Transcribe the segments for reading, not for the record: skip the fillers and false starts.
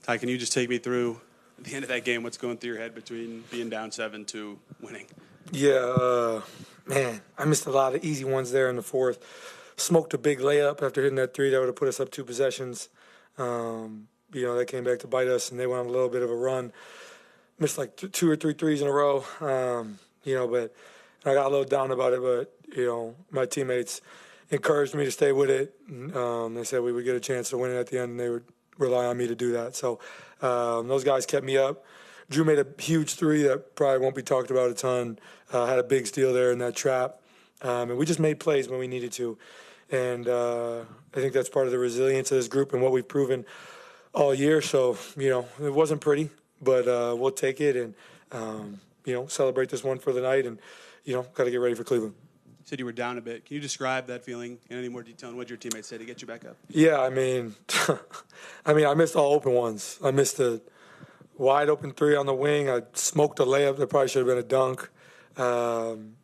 Ty, can you just take me through at the end of that game, what's going through your head between being down 7 to winning? Yeah, man, I missed a lot of easy ones there in the fourth. Smoked a big layup after hitting that three that would have put us up 2 possessions. That came back to bite us, and they went on a little bit of a run. Missed like 2 or 3 threes in a row, but I got a little down about it. But, my teammates encouraged me to stay with it. They said we would get a chance to win it at the end, and they would rely on me to do that. So those guys kept me up. Drew made a huge three that probably won't be talked about a ton. Had a big steal there in that trap. And we just made plays when we needed to. And I think that's part of the resilience of this group and what we've proven all year. So, it wasn't pretty, but we'll take it and, celebrate this one for the night and, got to get ready for Cleveland. You said you were down a bit. Can you describe that feeling in any more detail and what your teammates said to get you back up? Yeah, I missed all open ones. I missed a wide open three on the wing. I smoked a layup that probably should have been a dunk.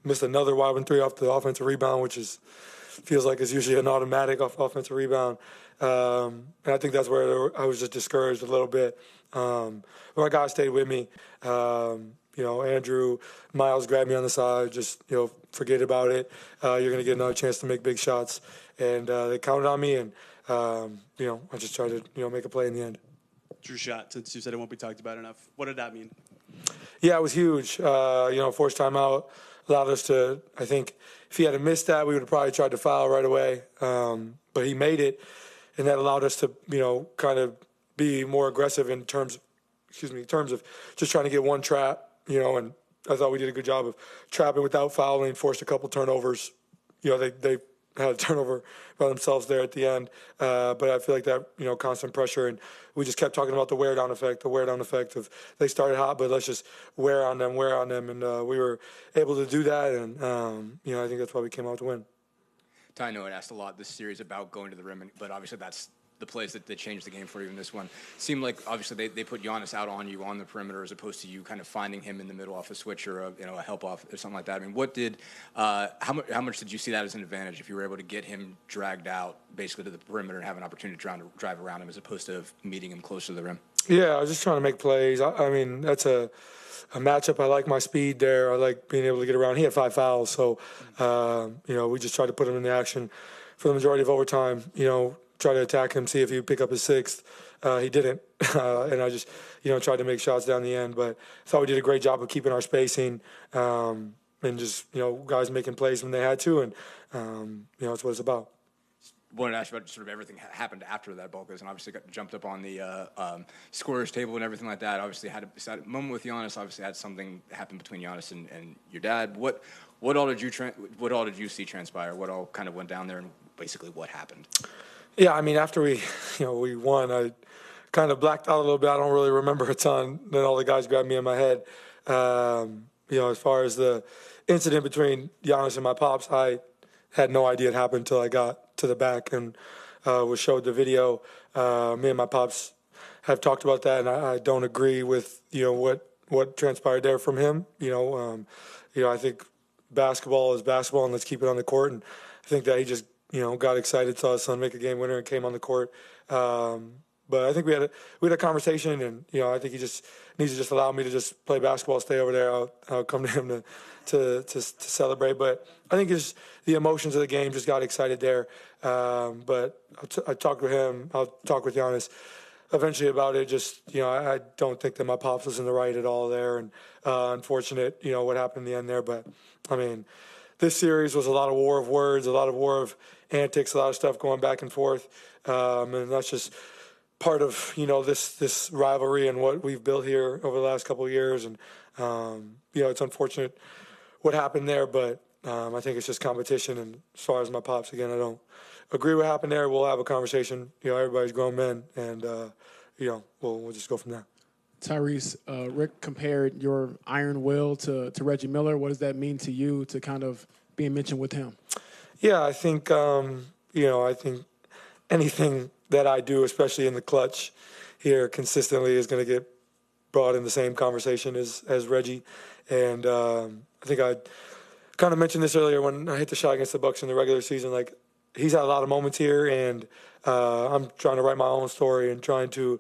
Missed another wide open three off the offensive rebound, which feels like it's usually an automatic off offensive rebound. And I think that's where I was just discouraged a little bit. But my guys stayed with me. Andrew, Miles grabbed me on the side, just, forget about it. You're going to get another chance to make big shots. And they counted on me, and, I just tried to, make a play in the end. Drew shot, since you said it won't be talked about enough. What did that mean? Yeah, it was huge. Forced timeout allowed us to, I think, if he had missed that, we would have probably tried to foul right away. But he made it, and that allowed us to, kind of be more aggressive in terms of just trying to get one trap, and I thought we did a good job of trapping without fouling, forced a couple turnovers. They had a turnover by themselves there at the end. But I feel like that, constant pressure, and we just kept talking about the wear down effect of they started hot, but let's just wear on them. And we were able to do that. And, I think that's why we came out to win. Ty, I know it asked a lot this series about going to the rim, but obviously that's the plays that changed the game for you in this one. Seemed like obviously they put Giannis out on you on the perimeter as opposed to you kind of finding him in the middle off a switch or a help off or something like that. I mean, how much did you see that as an advantage if you were able to get him dragged out basically to the perimeter and have an opportunity to drive around him as opposed to meeting him closer to the rim? Yeah, I was just trying to make plays. I mean, that's a matchup. I like my speed there. I like being able to get around. He had 5 fouls, so we just tried to put him in the action for the majority of overtime. Try to attack him, see if he would pick up his 6th. He didn't, and I just, tried to make shots down the end. But I thought we did a great job of keeping our spacing and just, guys making plays when they had to, and, that's what it's about. Wanted to ask you about sort of everything happened after that ball goes, and obviously got jumped up on the scorer's table and everything like that. Obviously had a moment with Giannis. Obviously had something happen between Giannis and your dad. What all did you see transpire? What all kind of went down there, and basically what happened? Yeah, I mean, after we won, I kind of blacked out a little bit. I don't really remember a ton. Then all the guys grabbed me in my head. As far as the incident between Giannis and my pops, I had no idea it happened until I got to the back and was showed the video. Me and my pops have talked about that, and I don't agree with what transpired there from him. I think basketball is basketball, and let's keep it on the court. And I think that he just got excited, saw his son make a game winner, and came on the court. But I think we had a conversation, and I think he just needs to just allow me to just play basketball, stay over there. I'll come to him to celebrate. But I think it's the emotions of the game just got excited there. But I talked with him. I'll talk with Giannis eventually about it. Just I don't think that my pops was in the right at all there, and unfortunate what happened in the end there. But I mean, this series was a lot of war of words, a lot of war of antics, a lot of stuff going back and forth, and that's just part of this rivalry and what we've built here over the last couple of years. And it's unfortunate what happened there, but I think it's just competition. And as far as my pops, again, I don't agree what happened there. We'll have a conversation. Everybody's grown men, and we'll just go from there. Tyrese, Rick compared your iron will to Reggie Miller. What does that mean to you to kind of being mentioned with him? Yeah, I think I think anything that I do, especially in the clutch here consistently, is going to get brought in the same conversation as Reggie. And I think I kind of mentioned this earlier when I hit the shot against the Bucks in the regular season. Like, he's had a lot of moments here, and I'm trying to write my own story and trying to,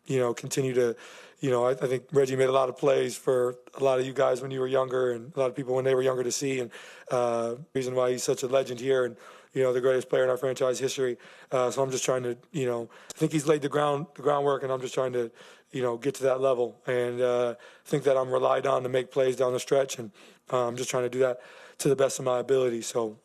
continue to, I think Reggie made a lot of plays for a lot of you guys when you were younger and a lot of people when they were younger to see. And reason why he's such a legend here and, the greatest player in our franchise history. So I'm just trying to, I think he's laid the groundwork, and I'm just trying to, get to that level. And think that I'm relied on to make plays down the stretch. And I'm just trying to do that to the best of my ability. So,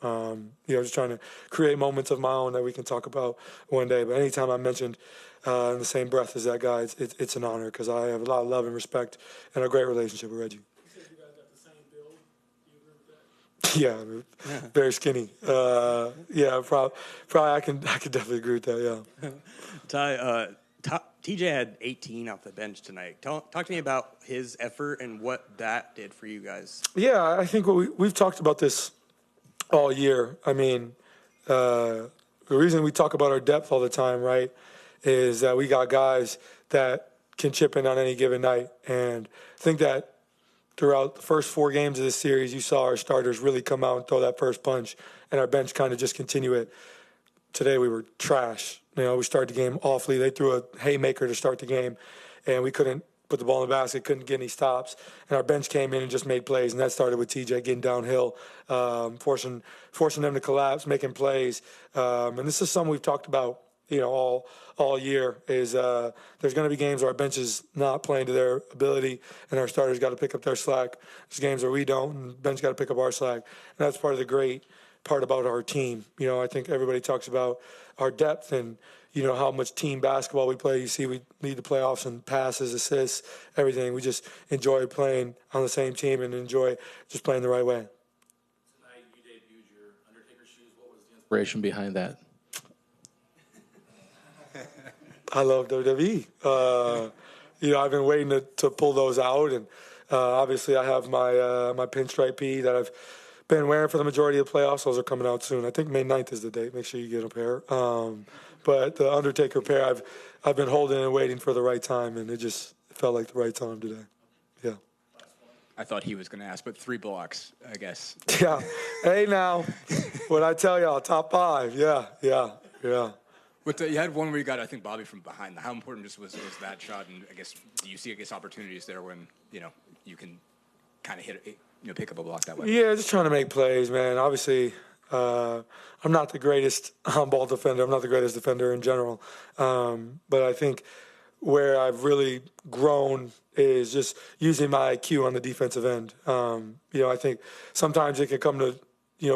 just trying to create moments of my own that we can talk about one day. But anytime I'm mentioned in the same breath as that guy, it's an honor because I have a lot of love and respect and a great relationship with Reggie. Yeah, very skinny. Probably I can definitely agree with that. Yeah. Ty, TJ had 18 off the bench tonight. Talk to me about his effort and what that did for you guys. Yeah, I think we've talked about this all year. I mean, the reason we talk about our depth all the time, right, is that we got guys that can chip in on any given night, and I think that. Throughout the first 4 games of this series, you saw our starters really come out and throw that first punch, and our bench kind of just continue it. Today we were trash. We started the game awfully. They threw a haymaker to start the game, and we couldn't put the ball in the basket, couldn't get any stops. And our bench came in and just made plays, and that started with TJ getting downhill, forcing them to collapse, making plays. And this is something we've talked about, all year is there's going to be games where our bench is not playing to their ability and our starters got to pick up their slack. There's games where we don't and the bench got to pick up our slack. And that's part of the great part about our team. I think everybody talks about our depth and, how much team basketball we play. You see we lead the playoffs in passes, assists, everything. We just enjoy playing on the same team and enjoy just playing the right way. Tonight you debuted your Undertaker shoes. What was the inspiration behind that? I love WWE. I've been waiting to pull those out, and obviously I have my pinstripe P that I've been wearing for the majority of the playoffs. Those are coming out soon. I think May 9th is the date. Make sure you get a pair. But the Undertaker pair, I've been holding and waiting for the right time, and it just felt like the right time today. Yeah. I thought he was going to ask, but 3 blocks, I guess. Yeah. Hey, now, what I tell y'all, top 5. Yeah. But you had one where you got, I think, Bobby from behind. How important just was that shot? And I guess, do you see, opportunities there when, you can kind of hit, pick up a block that way? Yeah, just trying to make plays, man. Obviously, I'm not the greatest on-ball defender. I'm not the greatest defender in general. But I think where I've really grown is just using my IQ on the defensive end. I think sometimes it can come to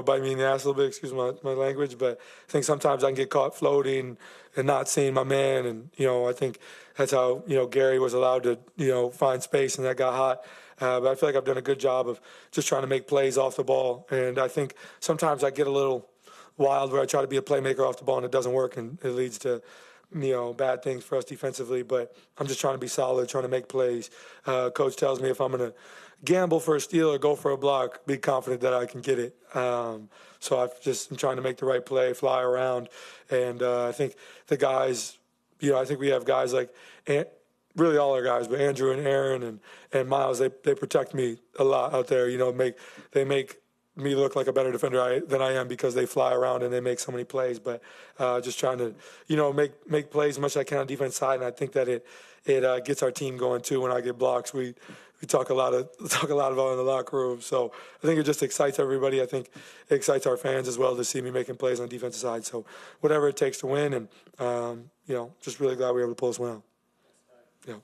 bite me in the ass a little bit, excuse my language, but I think sometimes I can get caught floating and not seeing my man. And, I think that's how, Gary was allowed to, find space and that got hot. But I feel like I've done a good job of just trying to make plays off the ball. And I think sometimes I get a little wild where I try to be a playmaker off the ball and it doesn't work and it leads to, bad things for us defensively. But I'm just trying to be solid, trying to make plays. Coach tells me if I'm going to gamble for a steal or go for a block, be confident that I can get it. So I'm trying to make the right play, fly around. And I think the guys, I think we have guys like really all our guys, but Andrew and Aaron and Miles, they protect me a lot out there. They make me look like a better defender than I am because they fly around and they make so many plays. But just trying to, make plays as much as I can on the defense side. And I think that it gets our team going too. When I get blocks, we talk a lot about it in the locker room. So I think it just excites everybody. I think it excites our fans as well to see me making plays on the defensive side. So whatever it takes to win, and just really glad we were able to pull this one out. Yeah.